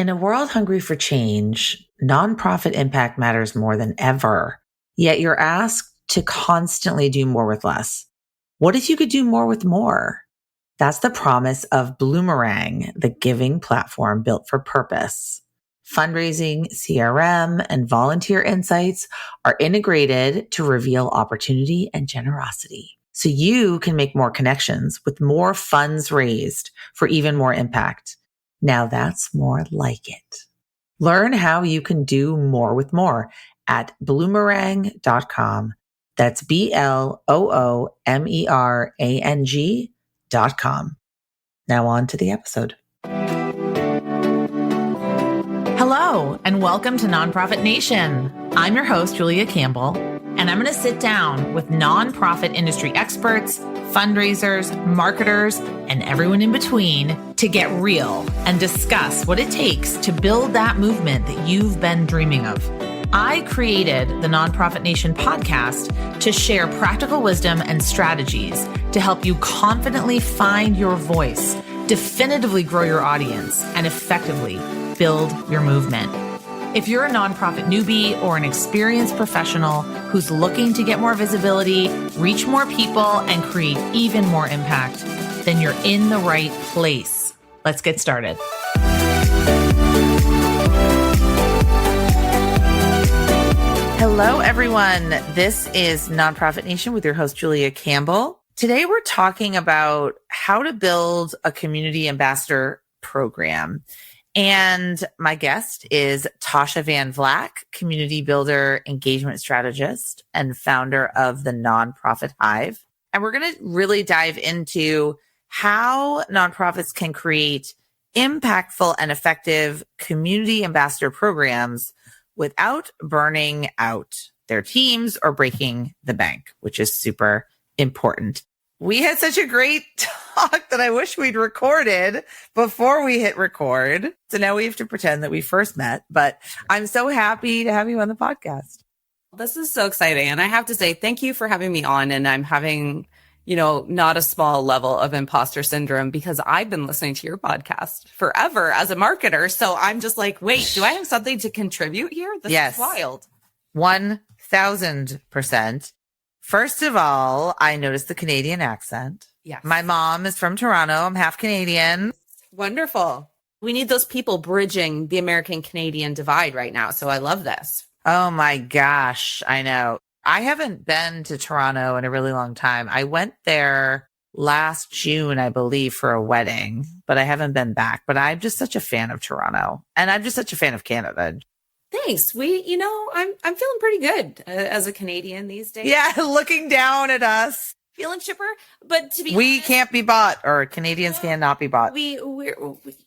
In a world hungry for change, nonprofit impact matters more than ever. Yet you're asked to constantly do more with less. What if you could do more with more? That's the promise of Bloomerang, the giving platform built for purpose. Fundraising, CRM, and volunteer insights are integrated to reveal opportunity and generosity. So you can make more connections with more funds raised for even more impact. Now that's more like it. Learn how you can do more with more at bloomerang.com. That's BLOOMERANG.com. Now on to the episode. Hello, and welcome to Nonprofit Nation. I'm your host, Julia Campbell, and I'm going to sit down with nonprofit industry experts, fundraisers, marketers, and everyone in between to get real and discuss what it takes to build that movement that you've been dreaming of. I created the Nonprofit Nation podcast to share practical wisdom and strategies to help you confidently find your voice, definitively grow your audience, and effectively build your movement. If you're a nonprofit newbie or an experienced professional who's looking to get more visibility, reach more people, and create even more impact, then you're in the right place. Let's get started. Hello, everyone. This is Nonprofit Nation with your host, Julia Campbell. Today, we're talking about how to build a community ambassador program. And my guest is Tasha Van Vlack, community builder, engagement strategist, and founder of the Nonprofit Hive. And we're going to really dive into how nonprofits can create impactful and effective community ambassador programs without burning out their teams or breaking the bank, which is super important. We had such a great talk that I wish we'd recorded before we hit record. So now we have to pretend that we first met, but I'm so happy to have you on the podcast. This is so exciting. And I have to say, thank you for having me on. And I'm having, not a small level of imposter syndrome because I've been listening to your podcast forever as a marketer. So I'm just like, wait, do I have something to contribute here? This is wild. 1000%. First of all, I noticed the Canadian accent. Yes. My mom is from Toronto. I'm half Canadian. Wonderful. We need those people bridging the American-Canadian divide right now. So I love this. Oh my gosh. I know. I haven't been to Toronto in a really long time. I went there last June, I believe, for a wedding, but I haven't been back. But I'm just such a fan of Toronto, and I'm just such a fan of Canada. Thanks. I'm feeling pretty good as a Canadian these days. Yeah, looking down at us. Feeling chipper, but to be we honest, can't be bought, or Canadians cannot be bought.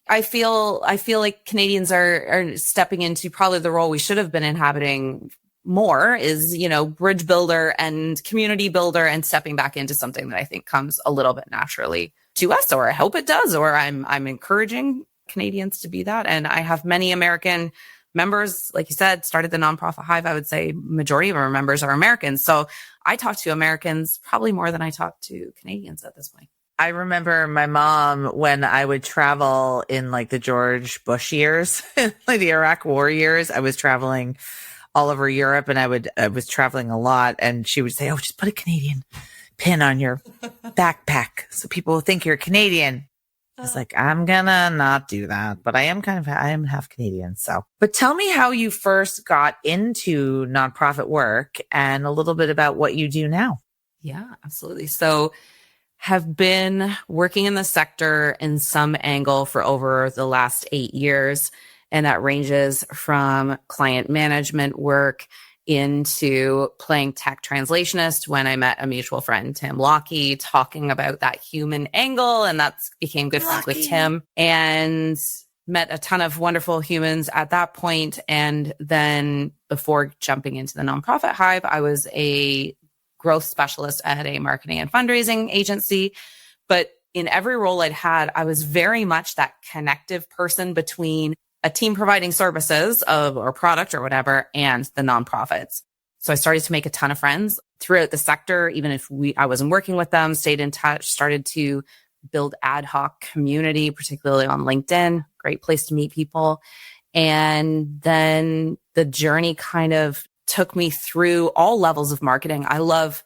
I feel like Canadians are stepping into probably the role we should have been inhabiting more is, bridge builder and community builder and stepping back into something that I think comes a little bit naturally to us, or I hope it does, or I'm encouraging Canadians to be that. And I have many American members, like you said, started the Nonprofit Hive. I would say majority of our members are Americans. So I talk to Americans probably more than I talk to Canadians at this point. I remember my mom when I would travel in like the George Bush years, like the Iraq War years. I was traveling all over Europe and I was traveling a lot. And she would say, "Oh, just put a Canadian pin on your backpack so people will think you're Canadian." I was like, I'm gonna not do that, but I am half Canadian. So, but tell me how you first got into nonprofit work and a little bit about what you do now. Yeah, absolutely. So have been working in the sector in some angle for over the last 8 years. And that ranges from client management work into playing tech translationist when I met a mutual friend, Tim Lockey, talking about that human angle. And that became good friends with Tim and met a ton of wonderful humans at that point. And then before jumping into the Nonprofit Hive, I was a growth specialist at a marketing and fundraising agency. But in every role I'd had, I was very much that connective person between a team providing services or product or whatever, and the nonprofits. So I started to make a ton of friends throughout the sector, even if I wasn't working with them, stayed in touch, started to build ad hoc community, particularly on LinkedIn, great place to meet people. And then the journey kind of took me through all levels of marketing. I love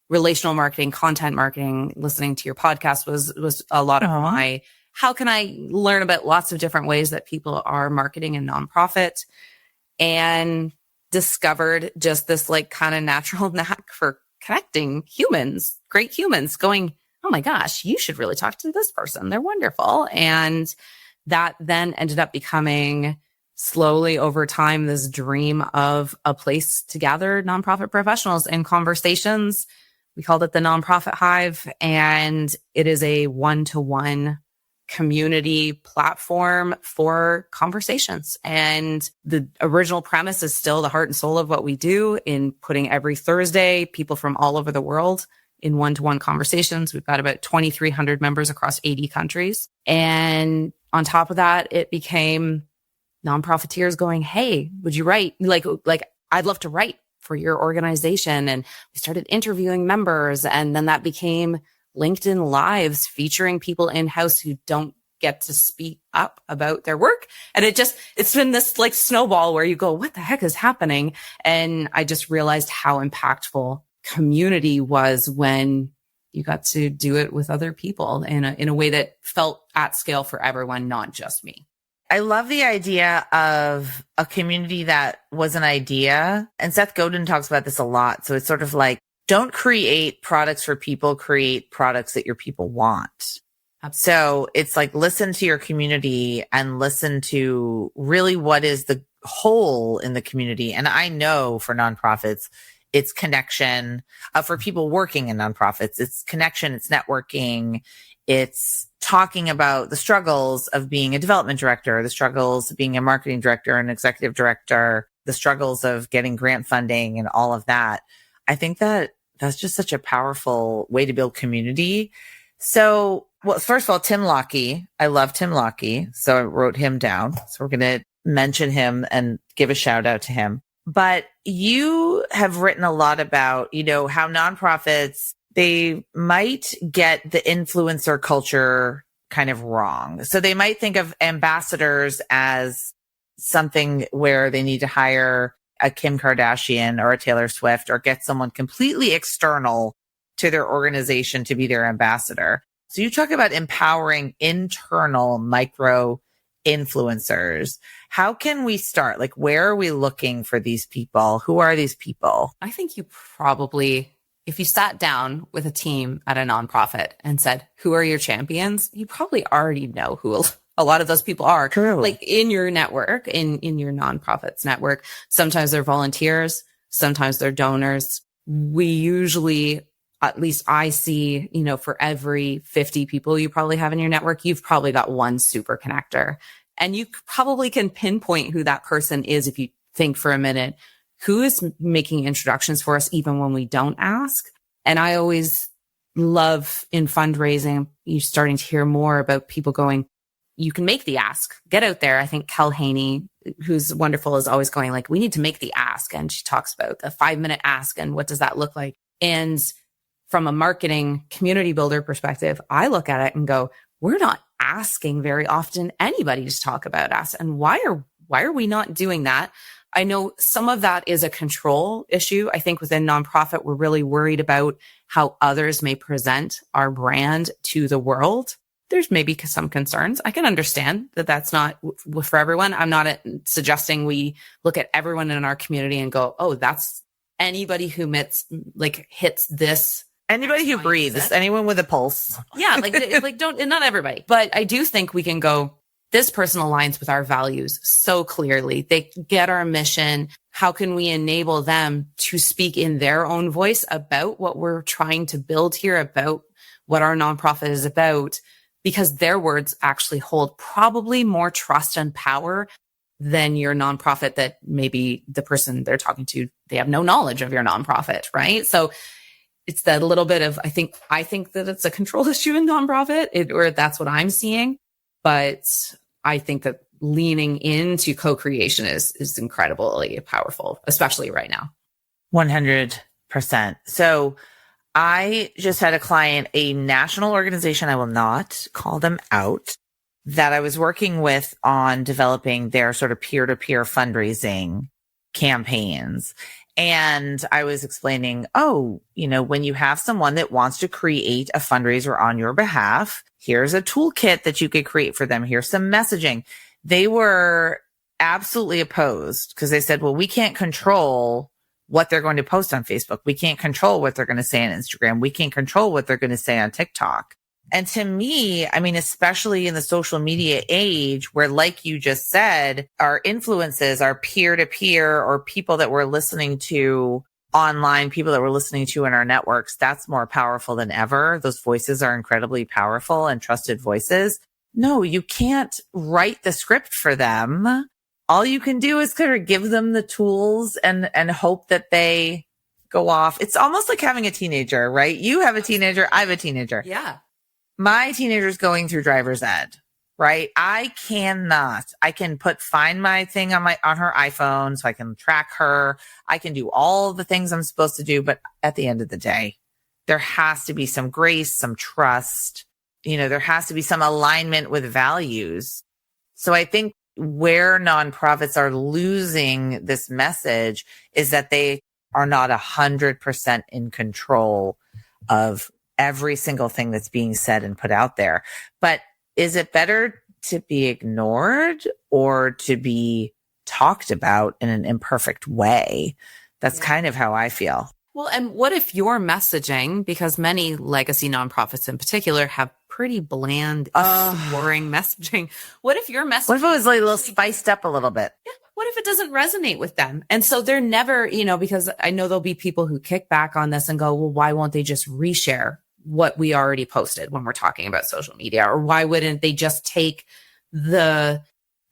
relational marketing, content marketing. Listening to your podcast was a lot of my, how can I learn about lots of different ways that people are marketing in nonprofit, and discovered just this like kind of natural knack for connecting humans, great humans, going, oh my gosh, you should really talk to this person. They're wonderful. And that then ended up becoming slowly over time this dream of a place to gather nonprofit professionals in conversations. We called it the Nonprofit Hive, and it is a one-to-one community platform for conversations. And the original premise is still the heart and soul of what we do, in putting every Thursday people from all over the world in one-to-one conversations. We've got about 2,300 members across 80 countries. And on top of that, it became nonprofiteers going, hey, would you write? Like I'd love to write for your organization. And we started interviewing members. And then that became LinkedIn Lives, featuring people in-house who don't get to speak up about their work. And it's been this like snowball where you go, what the heck is happening? And I just realized how impactful community was when you got to do it with other people in a way that felt at scale for everyone, not just me. I love the idea of a community that was an idea. And Seth Godin talks about this a lot. So it's sort of like, don't create products for people, create products that your people want. So it's like, listen to your community and listen to really what is the hole in the community. And I know for nonprofits, it's connection. For people working in nonprofits, it's connection, it's networking, it's talking about the struggles of being a development director, the struggles of being a marketing director, an executive director, the struggles of getting grant funding and all of that. I think that that's just such a powerful way to build community. So, well, first of all, Tim Lockey, I love Tim Lockey. So I wrote him down. So we're going to mention him and give a shout out to him. But you have written a lot about, how nonprofits, they might get the influencer culture kind of wrong. So they might think of ambassadors as something where they need to hire a Kim Kardashian or a Taylor Swift or get someone completely external to their organization to be their ambassador. So you talk about empowering internal micro influencers. How can we start? Like, where are we looking for these people? Who are these people? I think you probably, if you sat down with a team at a nonprofit and said, who are your champions? You probably already know who a lot of those people are. True. Like in your network, in your nonprofit's network. Sometimes they're volunteers. Sometimes they're donors. We usually, at least I see, for every 50 people you probably have in your network, you've probably got one super connector. And you probably can pinpoint who that person is if you think for a minute, who is making introductions for us even when we don't ask. And I always love in fundraising, you're starting to hear more about people going, you can make the ask, get out there. I think Kel Haney, who's wonderful, is always going like, we need to make the ask. And she talks about the 5-minute ask and what does that look like? And from a marketing community builder perspective, I look at it and go, we're not asking very often anybody to talk about us. And why are we not doing that? I know some of that is a control issue. I think within nonprofit, we're really worried about how others may present our brand to the world. There's maybe some concerns. I can understand that that's not for everyone. I'm not suggesting we look at everyone in our community and go, oh, that's anybody who hits this. Anybody who breathes, anyone with a pulse. Yeah, not everybody. But I do think we can go, this person aligns with our values so clearly. They get our mission. How can we enable them to speak in their own voice about what we're trying to build here, about what our nonprofit is about? Because their words actually hold probably more trust and power than your nonprofit that maybe the person they're talking to, they have no knowledge of your nonprofit, right? So it's that little bit of, I think that it's a control issue in nonprofit, or that's what I'm seeing. But I think that leaning into co-creation is incredibly powerful, especially right now. 100%. So I just had a client, a national organization, I will not call them out, that I was working with on developing their sort of peer-to-peer fundraising campaigns. And I was explaining, when you have someone that wants to create a fundraiser on your behalf, here's a toolkit that you could create for them. Here's some messaging. They were absolutely opposed because they said, well, we can't control what they're going to post on Facebook. We can't control what they're going to say on Instagram. We can't control what they're going to say on TikTok. And to me, I mean, especially in the social media age where, like you just said, our influences are peer-to-peer or people that we're listening to online, people that we're listening to in our networks, that's more powerful than ever. Those voices are incredibly powerful and trusted voices. No, you can't write the script for them. All you can do is kind of give them the tools and hope that they go off. It's almost like having a teenager, right? You have a teenager. I have a teenager. Yeah. My teenager's going through driver's ed, right? I can find my thing on her iPhone so I can track her. I can do all the things I'm supposed to do. But at the end of the day, there has to be some grace, some trust. There has to be some alignment with values. So I think where nonprofits are losing this message is that they are not 100% in control of every single thing that's being said and put out there. But is it better to be ignored or to be talked about in an imperfect way? That's kind of how I feel. Well, and what if your messaging, because many legacy nonprofits in particular have pretty bland, boring messaging. What if your message? What if it was like a little spiced up a little bit? Yeah. What if it doesn't resonate with them? And so they're never, because I know there'll be people who kick back on this and go, well, why won't they just reshare what we already posted when we're talking about social media? Or why wouldn't they just take the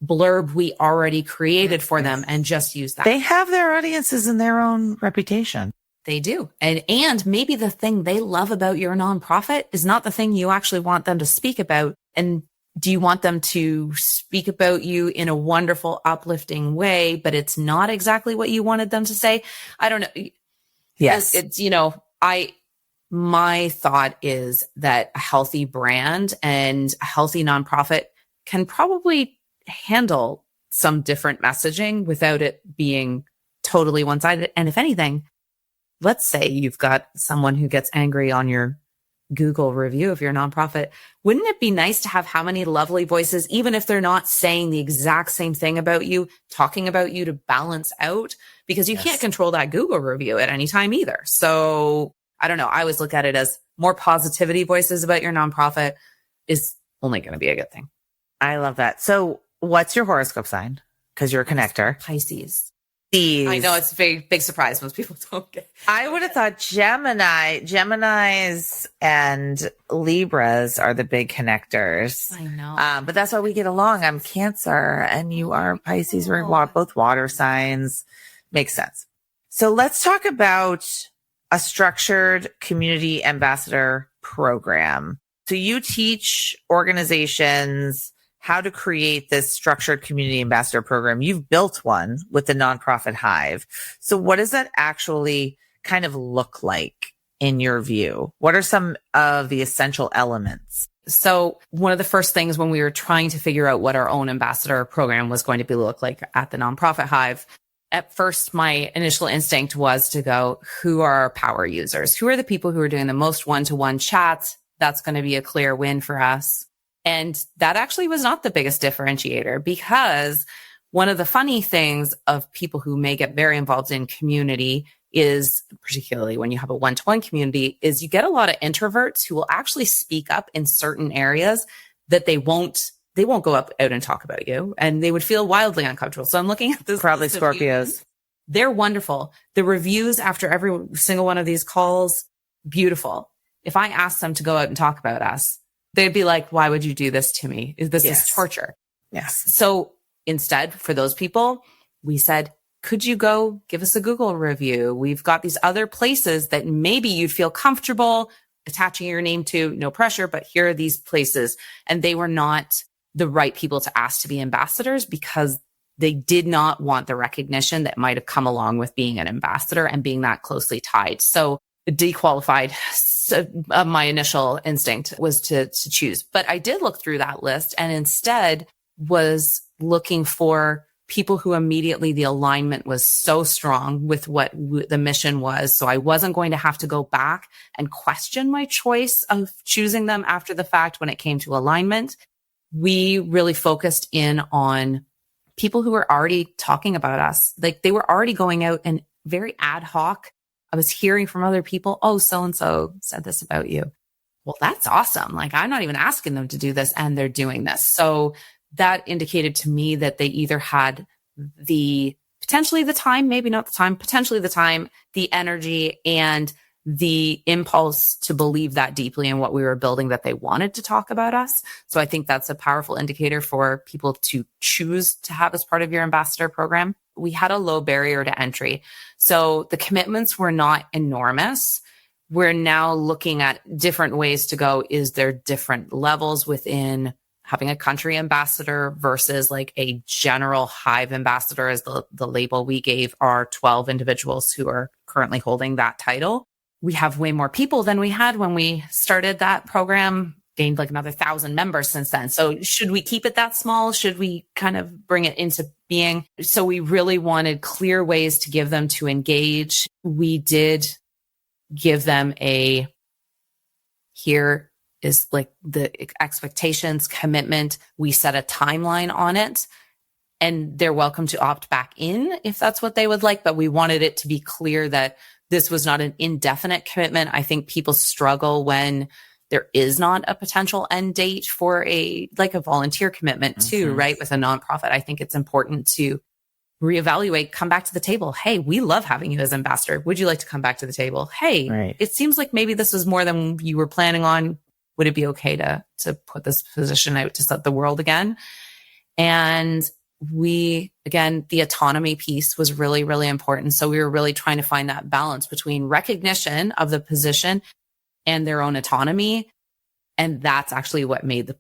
blurb we already created for them and just use that? They have their audiences and their own reputation. They do. And maybe the thing they love about your nonprofit is not the thing you actually want them to speak about. And do you want them to speak about you in a wonderful, uplifting way, but it's not exactly what you wanted them to say? I don't know. Yes. It's, my thought is that a healthy brand and a healthy nonprofit can probably handle some different messaging without it being totally one-sided. And if anything, let's say you've got someone who gets angry on your Google review of your nonprofit. Wouldn't it be nice to have how many lovely voices, even if they're not saying the exact same thing about you, talking about you to balance out? Because you can't control that Google review at any time either. So I don't know. I always look at it as more positivity voices about your nonprofit is only going to be a good thing. I love that. So what's your horoscope sign? Because you're a connector. Pisces. I know it's a very big surprise. Most people don't get. I would have thought Geminis and Libras are the big connectors. I know. But that's why we get along. I'm Cancer and you are Pisces. We're both water signs. Makes sense. So let's talk about a structured community ambassador program. So you teach organizations how to create this structured community ambassador program. You've built one with the Nonprofit Hive. So what does that actually kind of look like in your view? What are some of the essential elements? So one of the first things when we were trying to figure out what our own ambassador program was going to look like at the Nonprofit Hive, at first, my initial instinct was to go, who are our power users? Who are the people who are doing the most one-to-one chats? That's going to be a clear win for us. And that actually was not the biggest differentiator, because one of the funny things of people who may get very involved in community is, particularly when you have a one-to-one community, is you get a lot of introverts who will actually speak up in certain areas that they won't go up out and talk about you, and they would feel wildly uncomfortable. So I'm looking at this. Probably Scorpios. They're wonderful. The reviews after every single one of these calls, beautiful. If I asked them to go out and talk about us, they'd be like, why would you do this to me? This is torture. Yes. So instead, for those people, we said, could you go give us a Google review? We've got these other places that maybe you'd feel comfortable attaching your name to, no pressure, but here are these places. And they were not the right people to ask to be ambassadors because they did not want the recognition that might have come along with being an ambassador and being that closely tied. So it dequalified So my initial instinct was to choose, but I did look through that list and instead was looking for people who immediately the alignment was so strong with what the mission was. So I wasn't going to have to go back and question my choice of choosing them after the fact when it came to alignment. We really focused in on people who were already talking about us. Like they were already going out and very ad hoc. I was hearing from other people, oh, so-and-so said this about you. Well, that's awesome. Like I'm not even asking them to do this and they're doing this. So that indicated to me that they either had potentially the time, maybe not the time, potentially the time, the energy and the impulse to believe that deeply in what we were building that they wanted to talk about us. So I think that's a powerful indicator for people to choose to have as part of your ambassador program. We had a low barrier to entry. So the commitments were not enormous. We're now looking at different ways to go. Is there different levels within having a country ambassador versus like a general Hive ambassador as the label we gave our 12 individuals who are currently holding that title? We have way more people than we had when we started that program, gained like another 1,000 members since then. So should we keep it that small? Should we kind of bring it into being? So we really wanted clear ways to give them to engage. We did give them here is like the expectations, commitment. We set a timeline on it and they're welcome to opt back in if that's what they would like. But we wanted it to be clear that this was not an indefinite commitment. I think people struggle when there is not a potential end date for a volunteer commitment too, right? With a nonprofit, I think it's important to reevaluate, come back to the table. Hey, we love having you as ambassador. Would you like to come back to the table? Hey, It seems like maybe this was more than you were planning on. Would it be okay to put this position out to set the world again? And again, the autonomy piece was really, really important. So we were really trying to find that balance between recognition of the position and their own autonomy. And that's actually what made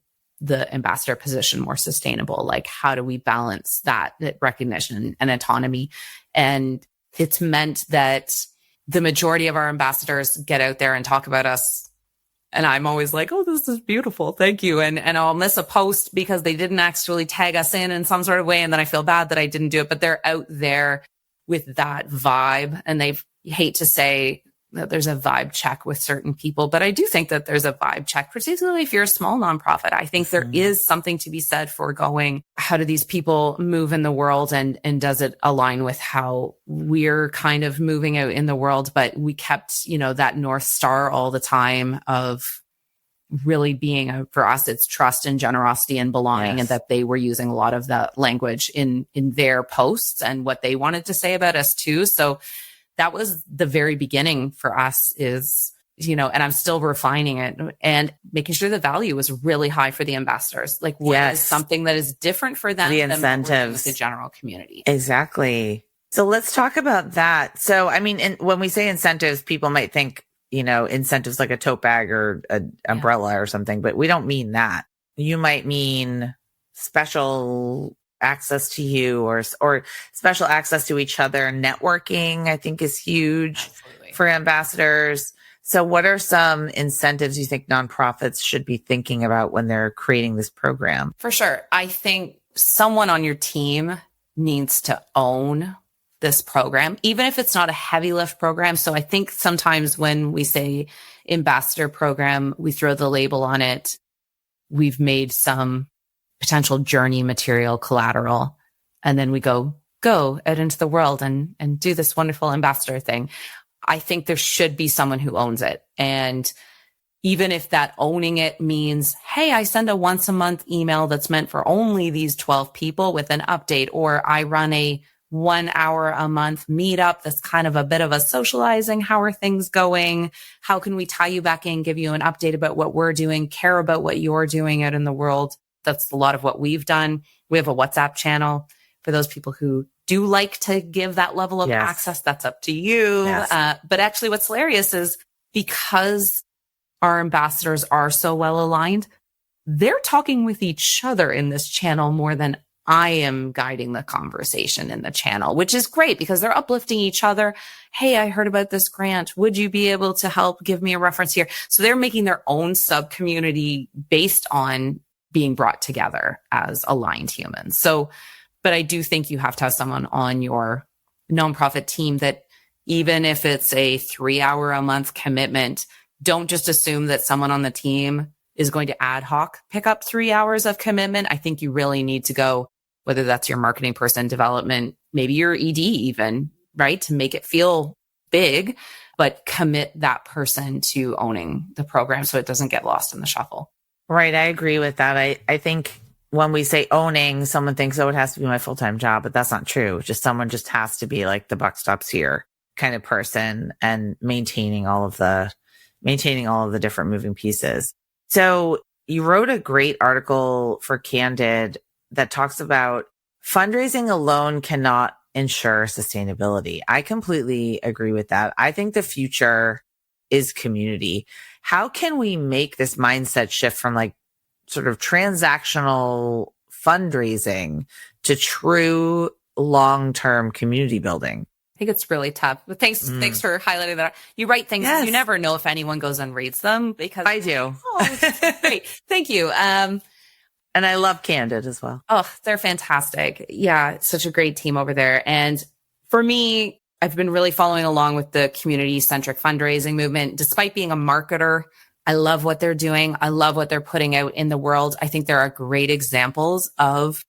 the ambassador position more sustainable. Like, how do we balance that recognition and autonomy? And it's meant that the majority of our ambassadors get out there and talk about us. And I'm always like, oh, this is beautiful. Thank you. And I'll miss a post because they didn't actually tag us in some sort of way. And then I feel bad that I didn't do it, but they're out there with that vibe. And they hate to say that there's a vibe check with certain people, but I do think that there's a vibe check, particularly if you're a small nonprofit. I think there is something to be said for going, how do these people move in the world? And does it align with how we're kind of moving out in the world? But we kept, that North Star all the time of really being for us, it's trust and generosity and belonging, and that they were using a lot of that language in their posts and what they wanted to say about us too. So that was the very beginning for us is, and I'm still refining it and making sure the value was really high for the ambassadors. Like what is something that is different for them the than incentives, the general community. Exactly. So let's talk about that. So, I mean, when we say incentives, people might think, incentives like a tote bag or an umbrella or something, but we don't mean that. You might mean special access to you or special access to each other. Networking, I think, is huge for ambassadors. So what are some incentives you think nonprofits should be thinking about when they're creating this program? For sure. I think someone on your team needs to own this program, even if it's not a heavy lift program. So I think sometimes when we say ambassador program, we throw the label on it. We've made some potential journey material collateral. And then we go out into the world and do this wonderful ambassador thing. I think there should be someone who owns it. And even if that owning it means, hey, I send a once a month email that's meant for only these 12 people with an update, or I run a 1 hour a month meetup that's kind of a bit of a socializing. How are things going? How can we tie you back in, give you an update about what we're doing, care about what you're doing out in the world? That's a lot of what we've done. We have a WhatsApp channel for those people who do like to give that level of access. That's up to you. But actually what's hilarious is because our ambassadors are so well aligned, they're talking with each other in this channel more than I am guiding the conversation in the channel, which is great because they're uplifting each other. Hey, I heard about this grant. Would you be able to help give me a reference here? So they're making their own sub community based on being brought together as aligned humans. So, but I do think you have to have someone on your nonprofit team that, even if it's a 3-hour a month commitment, don't just assume that someone on the team is going to ad hoc pick up 3 hours of commitment. I think you really need to go, whether that's your marketing person, development, maybe your ED even, right? To make it feel big, but commit that person to owning the program so it doesn't get lost in the shuffle. Right. I agree with that. I think when we say owning, someone thinks, oh, it has to be my full-time job, but that's not true. Just someone just has to be like the buck stops here kind of person and maintaining all of the different moving pieces. So you wrote a great article for Candid that talks about fundraising alone cannot ensure sustainability. I completely agree with that. I think the future is community. How can we make this mindset shift from like sort of transactional fundraising to true long-term community building? I think it's really tough. But thanks for highlighting that. You write things, yes. You never know if anyone goes and reads them because I do. Oh, great. Thank you. And I love Candid as well. Oh, they're fantastic. Yeah, such a great team over there. And for me, I've been really following along with the community-centric fundraising movement. Despite being a marketer, I love what they're doing. I love what they're putting out in the world. I think there are great examples of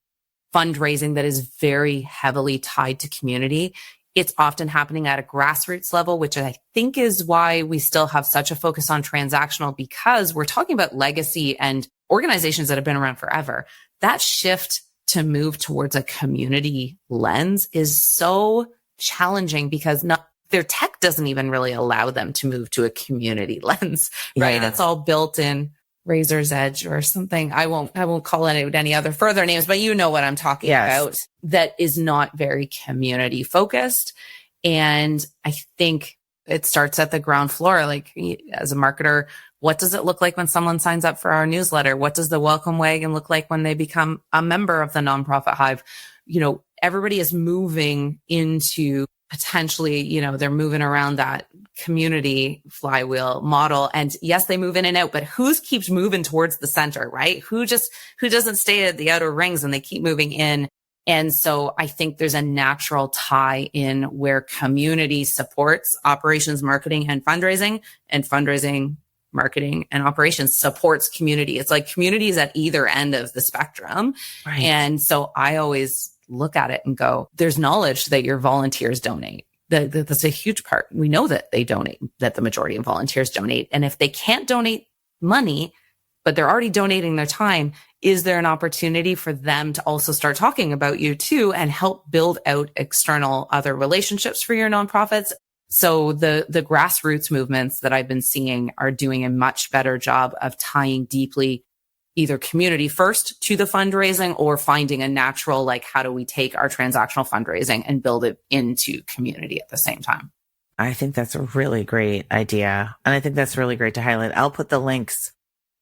fundraising that is very heavily tied to community. It's often happening at a grassroots level, which I think is why we still have such a focus on transactional, because we're talking about legacy and organizations that have been around forever. That shift to move towards a community lens is so challenging because their tech doesn't even really allow them to move to a community lens, right? Yeah. It's all built in Razor's Edge or something. I won't call it any other further names, but you know what I'm talking about. That is not very community focused. And I think it starts at the ground floor. Like, as a marketer, what does it look like when someone signs up for our newsletter? What does the welcome wagon look like when they become a member of the Nonprofit Hive? You know, everybody is moving into potentially, they're moving around that community flywheel model. And yes, they move in and out, but who keeps moving towards the center, right? Who doesn't stay at the outer rings and they keep moving in. And so I think there's a natural tie in where community supports operations, marketing, and fundraising, and fundraising, marketing, and operations supports community. It's like community is at either end of the spectrum. Right. And so I always look at it and go, there's knowledge that your volunteers donate. That's a huge part. We know that they donate, that the majority of volunteers donate. And if they can't donate money, but they're already donating their time, is there an opportunity for them to also start talking about you too and help build out external other relationships for your nonprofits? So the grassroots movements that I've been seeing are doing a much better job of tying deeply either community first to the fundraising, or finding a natural, like, how do we take our transactional fundraising and build it into community at the same time? I think that's a really great idea. And I think that's really great to highlight. I'll put the links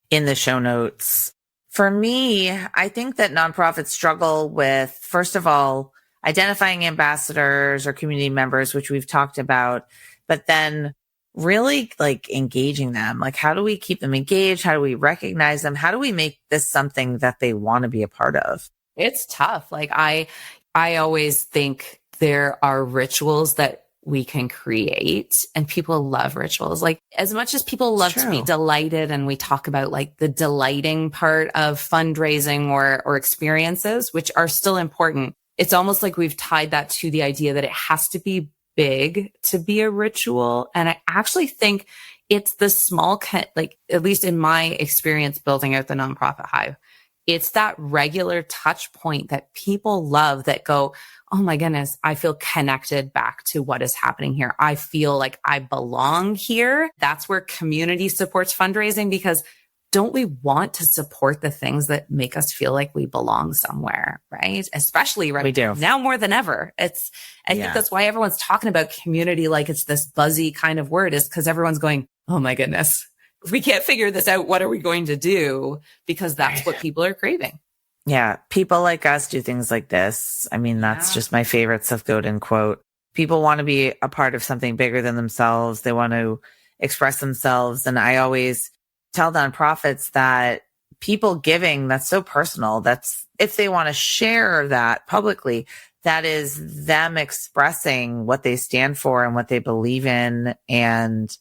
in the show notes. For me, I think that nonprofits struggle with, first of all, identifying ambassadors or community members, which we've talked about, but then really like engaging them. Like, how do we keep them engaged? How do we recognize them? How do we make this something that they want to be a part of? It's tough. Like, I always think there are rituals that we can create, and people love rituals. Like, as much as people love to be delighted, and we talk about like the delighting part of fundraising or experiences, which are still important. It's almost like we've tied that to the idea that it has to be big to be a ritual. And I actually think it's the small, like, at least in my experience building out the Nonprofit Hive, it's that regular touch point that people love, that go, oh my goodness, I feel connected back to what is happening here. I feel like I belong here. That's where community supports fundraising, because don't we want to support the things that make us feel like we belong somewhere, right? Especially right now more than ever. I think that's why everyone's talking about community like it's this buzzy kind of word, is because everyone's going, oh my goodness, if we can't figure this out, what are we going to do? Because that's what people are craving. Yeah. People like us do things like this. I mean, that's just my favorite Seth Godin quote. People want to be a part of something bigger than themselves. They want to express themselves. And I always tell nonprofits that people giving, that's so personal. That's if they want to share that publicly, that is them expressing what they stand for and what they believe in and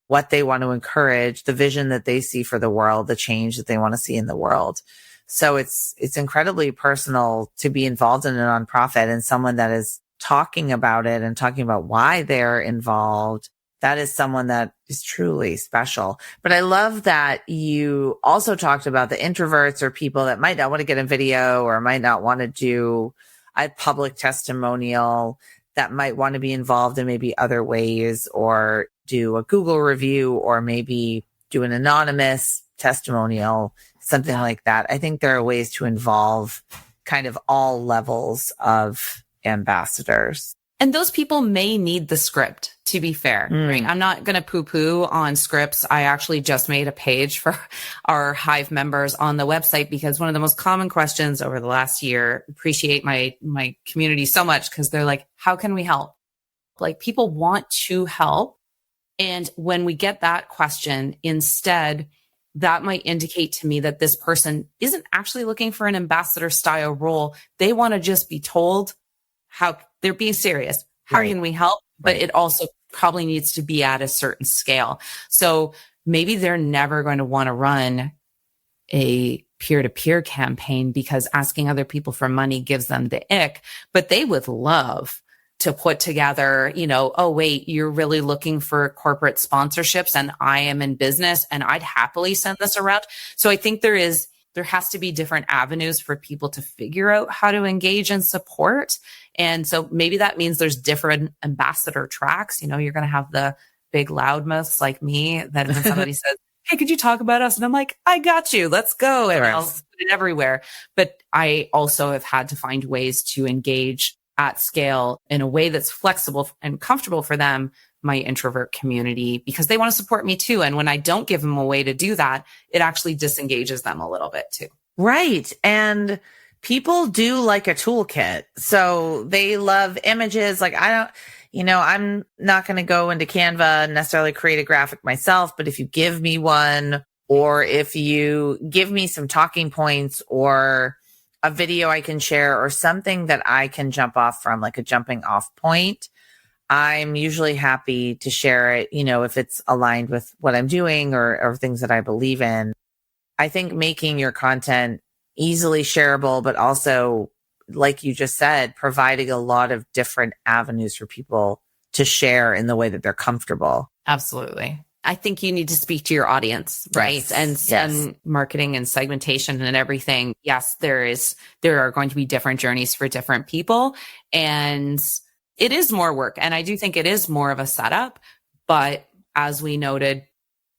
what they want to encourage, the vision that they see for the world, the change that they want to see in the world. So it's incredibly personal to be involved in a nonprofit, and someone that is talking about it and talking about why they're involved. That is someone that is truly special. But I love that you also talked about the introverts or people that might not want to get a video or might not want to do a public testimonial, that might want to be involved in maybe other ways, or do a Google review, or maybe do an anonymous testimonial, something like that. I think there are ways to involve kind of all levels of ambassadors. And those people may need the script, to be fair. Right? I'm not going to poo-poo on scripts. I actually just made a page for our Hive members on the website, because one of the most common questions over the last year, appreciate my community so much, because they're like, how can we help? Like, people want to help. And when we get that question, instead, that might indicate to me that this person isn't actually looking for an ambassador style role. They want to just be told how they're being serious. How can we help? But it also probably needs to be at a certain scale. So maybe they're never going to want to run a peer-to-peer campaign because asking other people for money gives them the ick, but they would love to put together, oh, wait, you're really looking for corporate sponsorships and I am in business and I'd happily send this around. So I think there has to be different avenues for people to figure out how to engage and support. And so maybe that means there's different ambassador tracks. You're going to have the big loudmouths like me that when somebody says, hey, could you talk about us? And I'm like, I got you. Let's go. And I'll put it everywhere. But I also have had to find ways to engage at scale in a way that's flexible and comfortable for them, my introvert community, because they want to support me too. And when I don't give them a way to do that, it actually disengages them a little bit too. Right. And people do like a toolkit. So they love images. Like I'm not going to go into Canva and necessarily create a graphic myself, but if you give me one, or if you give me some talking points or a video I can share or something that I can jump off from, like a jumping off point, I'm usually happy to share it, if it's aligned with what I'm doing or things that I believe in. I think making your content easily shareable, but also, like you just said, providing a lot of different avenues for people to share in the way that they're comfortable. Absolutely. I think you need to speak to your audience, right? Yes. And marketing and segmentation and everything. Yes, there are going to be different journeys for different people, and it is more work. And I do think it is more of a setup, but as we noted,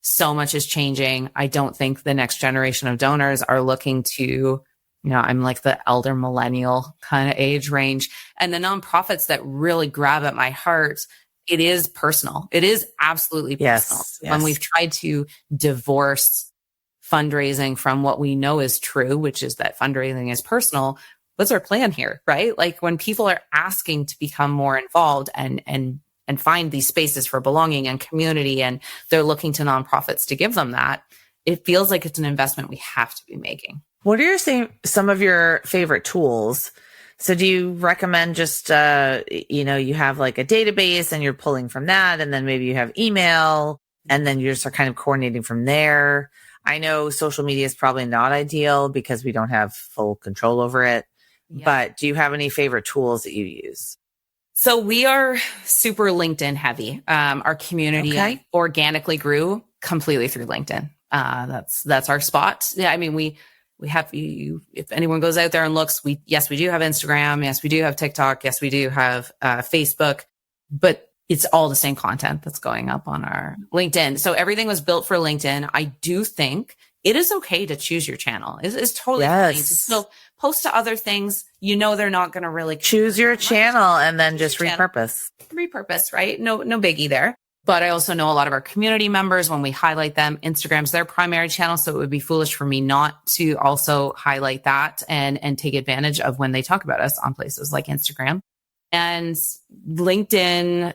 so much is changing. I don't think the next generation of donors are looking to, I'm like the elder millennial kind of age range, and the nonprofits that really grab at my heart, it is personal. It is absolutely personal. Yes. When we've tried to divorce fundraising from what we know is true, which is that fundraising is personal, what's our plan here, right? Like when people are asking to become more involved and find these spaces for belonging and community, and they're looking to nonprofits to give them that, it feels like it's an investment we have to be making. What are some of your favorite tools? So do you recommend just, you have like a database and you're pulling from that, and then maybe you have email and then you just are kind of coordinating from there? I know social media is probably not ideal because we don't have full control over it, but do you have any favorite tools that you use? So we are super LinkedIn heavy. Our community organically grew completely through LinkedIn. That's our spot. Yeah. I mean, we have you, if anyone goes out there and looks, we do have Instagram. Yes, we do have TikTok. Yes, we do have Facebook, but it's all the same content that's going up on our LinkedIn. So everything was built for LinkedIn. I do think it is okay to choose your channel. It's totally fine to still post to other things. They're not going to really choose your channel and then just repurpose, right? No biggie there. But I also know a lot of our community members, when we highlight them, Instagram's their primary channel. So it would be foolish for me not to also highlight that and take advantage of when they talk about us on places like Instagram. And LinkedIn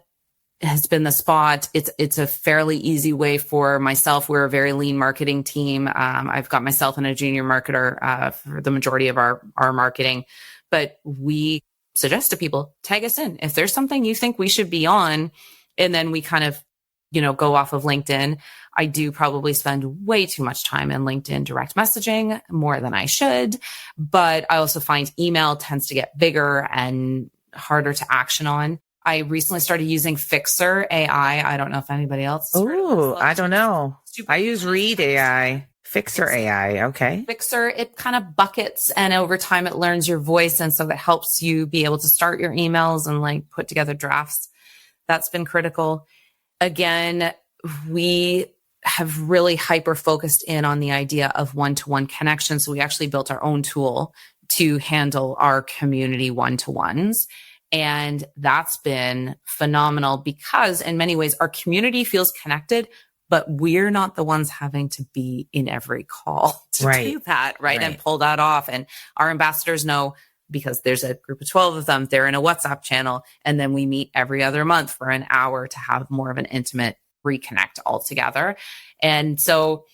has been the spot. It's a fairly easy way for myself. We're a very lean marketing team. I've got myself and a junior marketer for the majority of our marketing, but we suggest to people, tag us in. If there's something you think we should be on, and then we kind of, go off of LinkedIn. I do probably spend way too much time in LinkedIn direct messaging, more than I should. But I also find email tends to get bigger and harder to action on. I recently started using Fixer AI. I don't know if anybody else. Oh, I don't know. I use Read AI. Fixer AI. Okay. Fixer, it kind of buckets, and over time it learns your voice. And so that helps you be able to start your emails and like put together drafts. That's been critical. Again, we have really hyper focused in on the idea of one-to-one connection. So we actually built our own tool to handle our community one-to-ones. And that's been phenomenal because in many ways our community feels connected, but we're not the ones having to be in every call to do that, right? And pull that off. And our ambassadors know, because there's a group of 12 of them, they're in a WhatsApp channel. And then we meet every other month for an hour to have more of an intimate reconnect all together. And so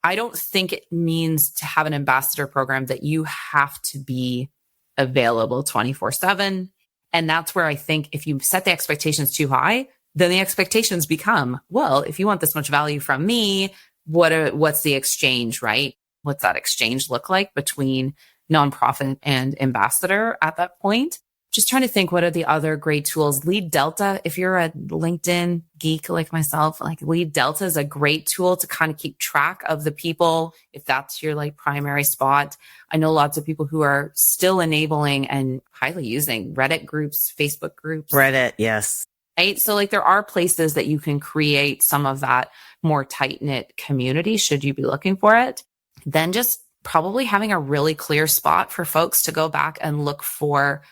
I don't think it means to have an ambassador program that you have to be available 24/7. And that's where I think if you set the expectations too high, then the expectations become, well, if you want this much value from me, what's the exchange, right? What's that exchange look like between nonprofit and ambassador at that point? Just trying to think, what are the other great tools? Lead Delta, if you're a LinkedIn geek like myself, like Lead Delta is a great tool to kind of keep track of the people, if that's your like primary spot. I know lots of people who are still enabling and highly using Reddit groups, Facebook groups. Reddit, yes. Right? So like there are places that you can create some of that more tight-knit community should you be looking for it. Then just probably having a really clear spot for folks to go back and look for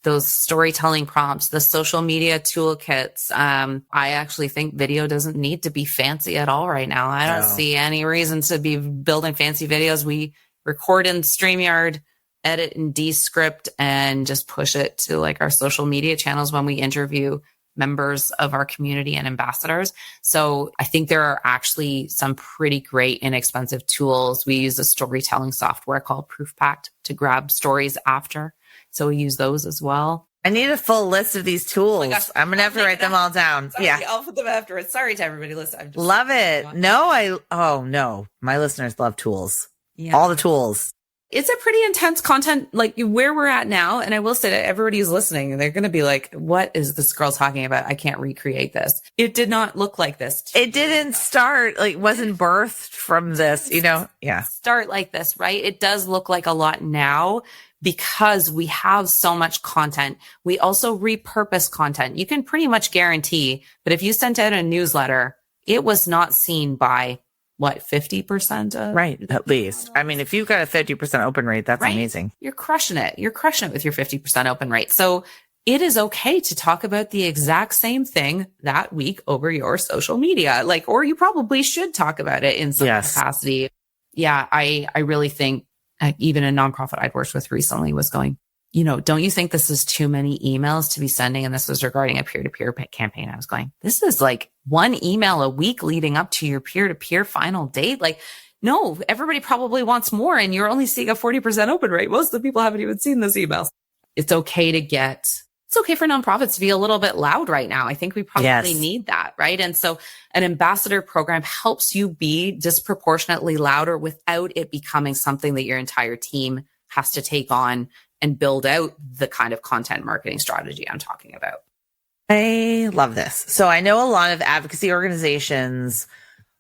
those storytelling prompts, the social media toolkits. I actually think video doesn't need to be fancy at all right now. I don't see any reason to be building fancy videos. We record in StreamYard, edit in Descript, and just push it to like our social media channels when we interview members of our community and ambassadors. So I think there are actually some pretty great inexpensive tools. We use a storytelling software called ProofPact to grab stories after. So we use those as well. I need a full list of these tools. Oh my gosh, I'm going to have to write them all down. Sorry, yeah. I'll put them afterwards. Sorry to everybody. Listen, love it. No, my listeners love tools. Yeah. All the tools. It's a pretty intense content, like where we're at now. And I will say that everybody who's listening, they're going to be like, what is this girl talking about? I can't recreate this. It did not look like this. It didn't start, like wasn't birthed from this, Yeah. Start like this, right? It does look like a lot now because we have so much content. We also repurpose content. You can pretty much guarantee that if you sent out a newsletter, it was not seen by 50% of? Right, at least. I mean, if you've got a 50% open rate, that's amazing. You're crushing it. You're crushing it with your 50% open rate. So it is okay to talk about the exact same thing that week over your social media. Or you probably should talk about it in some capacity. Yeah, I really think even a nonprofit I'd worked with recently was going, don't you think this is too many emails to be sending? And this was regarding a peer-to-peer campaign. I was going, this is like one email a week leading up to your peer-to-peer final date. No, everybody probably wants more. And you're only seeing a 40% open rate. Most of the people haven't even seen those emails. It's okay for nonprofits to be a little bit loud right now. I think we probably need that, right? And so an ambassador program helps you be disproportionately louder without it becoming something that your entire team has to take on and build out the kind of content marketing strategy I'm talking about. I love this. So I know a lot of advocacy organizations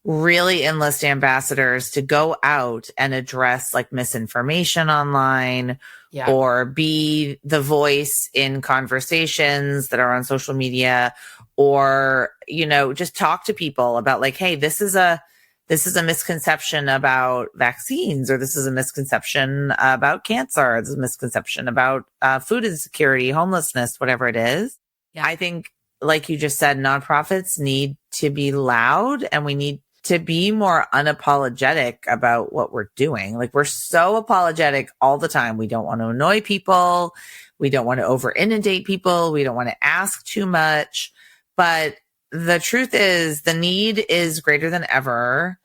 really enlist ambassadors to go out and address misinformation online or be the voice in conversations that are on social media or, just talk to people about hey, this is a misconception about vaccines, or this is a misconception about cancer. This is a misconception about food insecurity, homelessness, whatever it is. Yeah. I think like you just said, nonprofits need to be loud, and we need to be more unapologetic about what we're doing. Like, we're so apologetic all the time. We don't want to annoy people. We don't want to over inundate people. We don't want to ask too much. But the truth is, the need is greater than ever,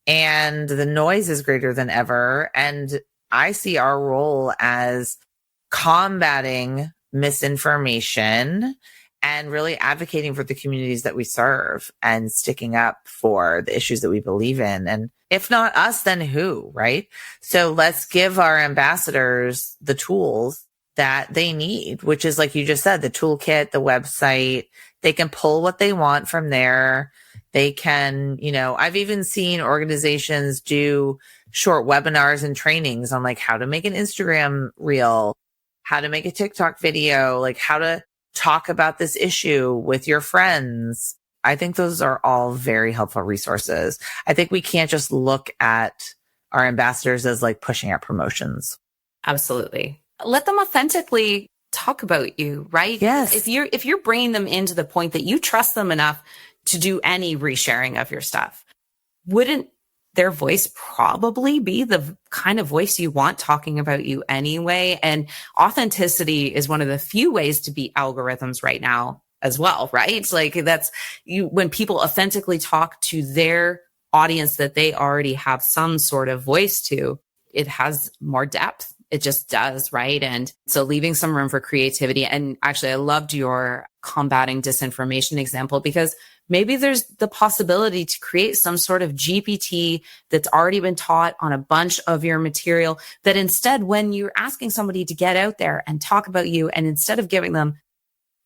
and the noise is greater than ever. And I see our role as combating misinformation and really advocating for the communities that we serve and sticking up for the issues that we believe in. And if not us, then who, right? So let's give our ambassadors the tools that they need, which is, like you just said, the toolkit, the website. They can pull what they want from there. They can, I've even seen organizations do short webinars and trainings on like how to make an Instagram reel, how to make a TikTok video, like how to talk about this issue with your friends. I think those are all very helpful resources. I think we can't just look at our ambassadors as like pushing out promotions. Absolutely. Let them authentically talk about you, right? Yes. If you're bringing them into the point that you trust them enough to do any resharing of your stuff, wouldn't their voice probably be the kind of voice you want talking about you anyway? And authenticity is one of the few ways to beat algorithms right now as well, right? It's like when people authentically talk to their audience that they already have some sort of voice to, it has more depth. It just does, right? And so leaving some room for creativity. And actually, I loved your combating disinformation example, because maybe there's the possibility to create some sort of GPT that's already been taught on a bunch of your material, that instead, when you're asking somebody to get out there and talk about you, and instead of giving them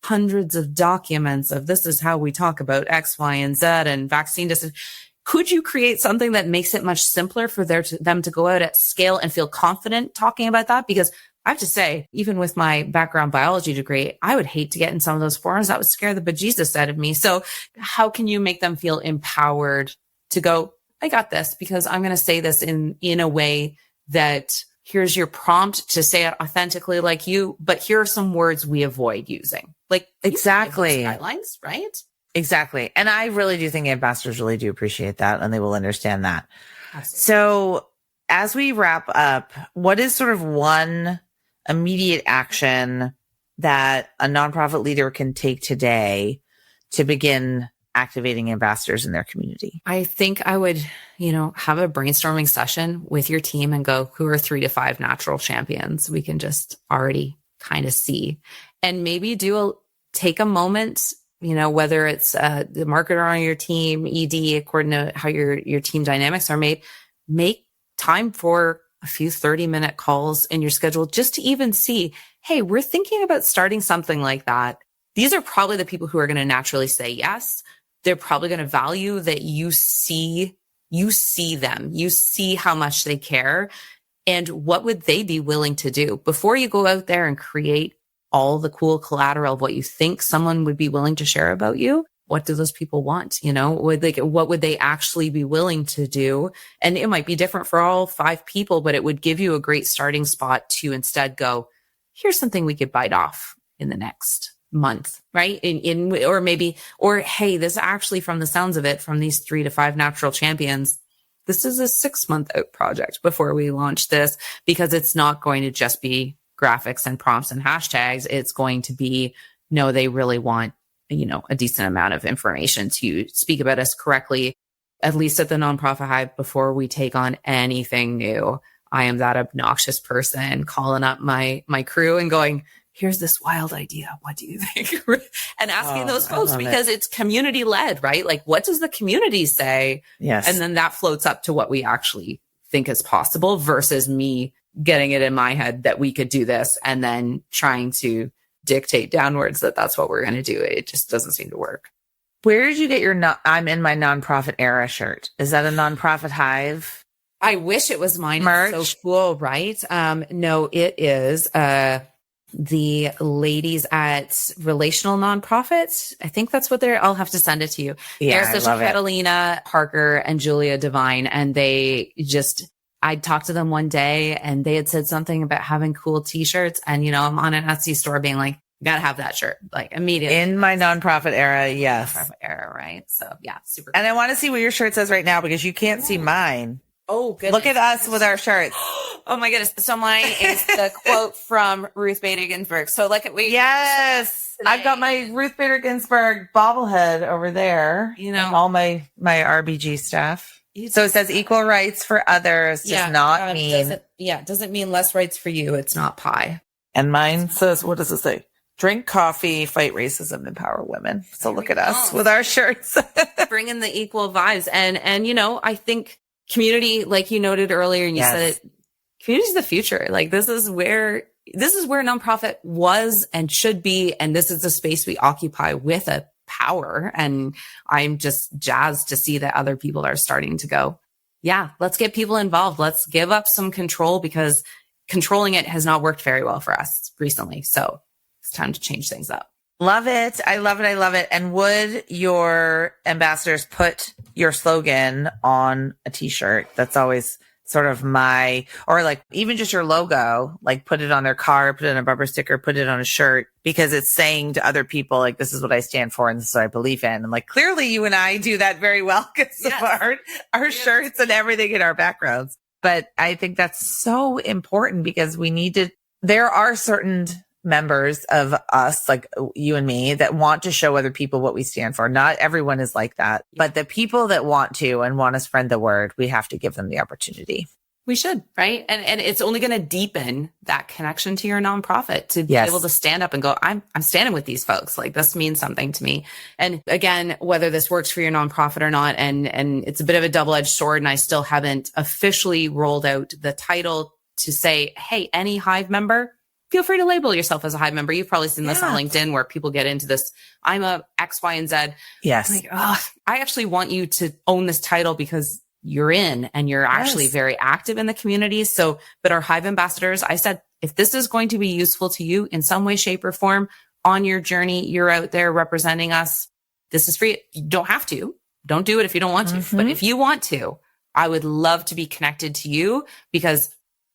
hundreds of documents of this is how we talk about X, Y, and Z and vaccine disinformation, could you create something that makes it much simpler for them to go out at scale and feel confident talking about that? Because I have to say, even with my background biology degree, I would hate to get in some of those forums. That would scare the bejesus out of me. So how can you make them feel empowered to go, I got this, because I'm going to say this in a way that here's your prompt to say it authentically like you, but here are some words we avoid using. Like, exactly. Guidelines, right? Exactly. And I really do think ambassadors really do appreciate that, and they will understand that. Absolutely. So as we wrap up, what is sort of one immediate action that a nonprofit leader can take today to begin activating ambassadors in their community? I think I would, have a brainstorming session with your team and go, who are 3 to 5 natural champions we can just already kind of see, and maybe take a moment, whether it's the marketer on your team, ED, according to how your team dynamics are made, make time for a few 30-minute calls in your schedule just to even see, hey, we're thinking about starting something like that. These are probably the people who are going to naturally say yes. They're probably going to value that you see them, you see how much they care, and what would they be willing to do before you go out there and create all the cool collateral of what you think someone would be willing to share about you. What do those people want? What would they actually be willing to do? And it might be different for all 5 people, but it would give you a great starting spot to instead go, here's something we could bite off in the next month, right? Or hey, this actually, from the sounds of it, from these 3 to 5 natural champions, this is a 6-month out project before we launch this, because it's not going to just be graphics and prompts and hashtags. It's going to be, no, they really want, a decent amount of information to speak about us correctly, at least at the Nonprofit Hive, before we take on anything new. I am that obnoxious person calling up my crew and going, here's this wild idea. What do you think? And asking those folks, because it's community led, right? Like, what does the community say? Yes. And then that floats up to what we actually think is possible, versus me getting it in my head that we could do this and then trying to dictate downwards that that's what we're going to do. It just doesn't seem to work. Where did you get your I'm in my nonprofit era shirt? Is that a Nonprofit Hive? I wish it was mine. Merch? It's so cool, right? No, it is the ladies at Relational Nonprofits. I think that's what I'll have to send it to you. Yeah, There's Catalina Parker and Julia Devine, and I talked to them one day and they had said something about having cool t-shirts, and, I'm on an Etsy store being like, Gotta have that shirt, like immediately. In my nonprofit era, yes. Nonprofit era, right? So yeah, super. And I want to see what your shirt says right now because you can't see mine. Oh, goodness. Look at us with our shirts. Oh my goodness. So mine is the quote from Ruth Bader Ginsburg. So look at Yes. I've got my Ruth Bader Ginsburg bobblehead over there. You know, and all my RBG stuff. So it says equal rights for others does not mean. Doesn't mean less rights for you. It's not pie. And mine says, what does it say? Drink coffee, fight racism, empower women. So look at us with our shirts. Bringing the equal vibes. And, you know, I think community, like you noted earlier, and you said it, community is the future. Like this is where nonprofit was and should be. And this is the space we occupy with a power. And I'm just jazzed to see that other people are starting to go, yeah, let's get people involved. Let's give up some control because controlling it has not worked very well for us recently. So it's time to change things up. Love it. I love it. I love it. And would your ambassadors put your slogan on a t-shirt? That's always sort of or like even just your logo, like put it on their car, put it on a bumper sticker, put it on a shirt, because it's saying to other people, like, this is what I stand for and this is what I believe in. And like, clearly you and I do that very well because of our shirts and everything in our backgrounds. But I think that's so important because there are certain members of us, like you and me, that want to show other people what we stand for. Not everyone is like that, but the people that want to and want to spread the word, we have to give them the opportunity. We should, right? And it's only going to deepen that connection to your nonprofit to be able to stand up and go, I'm standing with these folks. Like this means something to me. And again, whether this works for your nonprofit or not, and it's a bit of a double-edged sword, and I still haven't officially rolled out the title to say, hey, any Hive member, feel free to label yourself as a Hive member. You've probably seen this on LinkedIn where people get into this. I'm a X, Y, and Z. Yes. Like, I actually want you to own this title because you're in and you're actually very active in the community. So, but our Hive ambassadors, I said, if this is going to be useful to you in some way, shape, or form on your journey, you're out there representing us. This is free. You don't have to. Don't do it if you don't want to. But if you want to, I would love to be connected to you because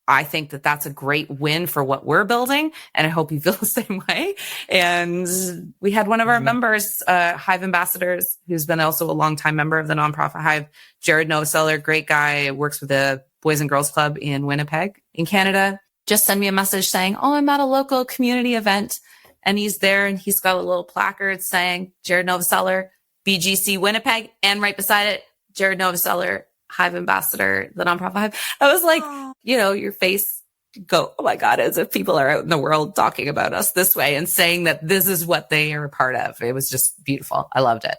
I think that that's a great win for what we're building. And I hope you feel the same way. And we had one of our members, Hive ambassadors, who's been also a longtime member of the Nonprofit Hive, Jared Novoseller, great guy, works with the Boys and Girls Club in Winnipeg in Canada. Just send me a message saying, oh, I'm at a local community event. And he's there and he's got a little placard saying Jared Novoseller, BGC Winnipeg. And right beside it, Jared Novoseller, Hive ambassador, the Nonprofit Hive. I was like, you know, your face go, oh my God, as if people are out in the world talking about us this way and saying that this is what they are a part of. It was just beautiful. I loved it.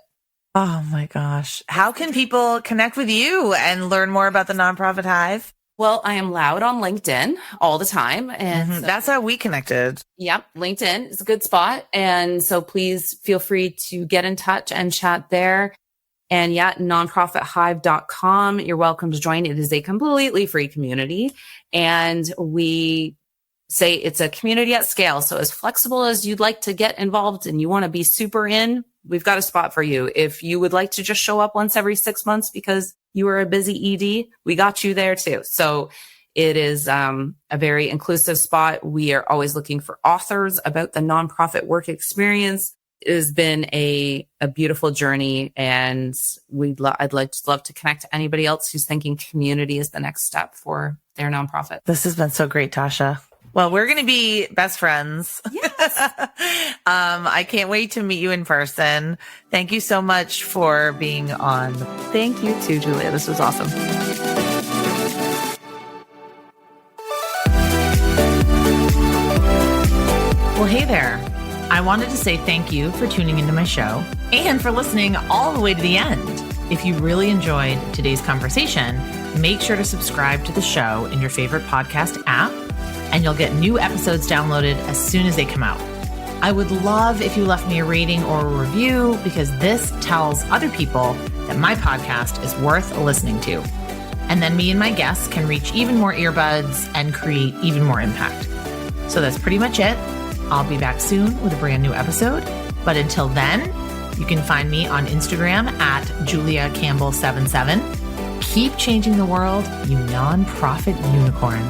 Oh my gosh. How can people connect with you and learn more about the Nonprofit Hive? Well, I am loud on LinkedIn all the time. And so, that's how we connected. Yep. LinkedIn is a good spot. And so please feel free to get in touch and chat there. And nonprofithive.com. You're welcome to join. It is a completely free community. And we say it's a community at scale. So as flexible as you'd like to get involved and you want to be super in, we've got a spot for you. If you would like to just show up once every 6 months because you are a busy ED, we got you there too. So it is a very inclusive spot. We are always looking for authors about the nonprofit work experience. It has been a beautiful journey, and I'd love to connect to anybody else who's thinking community is the next step for their nonprofit. This has been so great, Tasha. Well, we're going to be best friends. Yes. I can't wait to meet you in person. Thank you so much for being on. Thank you too, Julia. This was awesome. Well, hey there. I wanted to say thank you for tuning into my show and for listening all the way to the end. If you really enjoyed today's conversation, make sure to subscribe to the show in your favorite podcast app, and you'll get new episodes downloaded as soon as they come out. I would love if you left me a rating or a review because this tells other people that my podcast is worth listening to. And then me and my guests can reach even more earbuds and create even more impact. So that's pretty much it. I'll be back soon with a brand new episode. But until then, you can find me on Instagram at JuliaCampbell77. Keep changing the world, you nonprofit unicorn.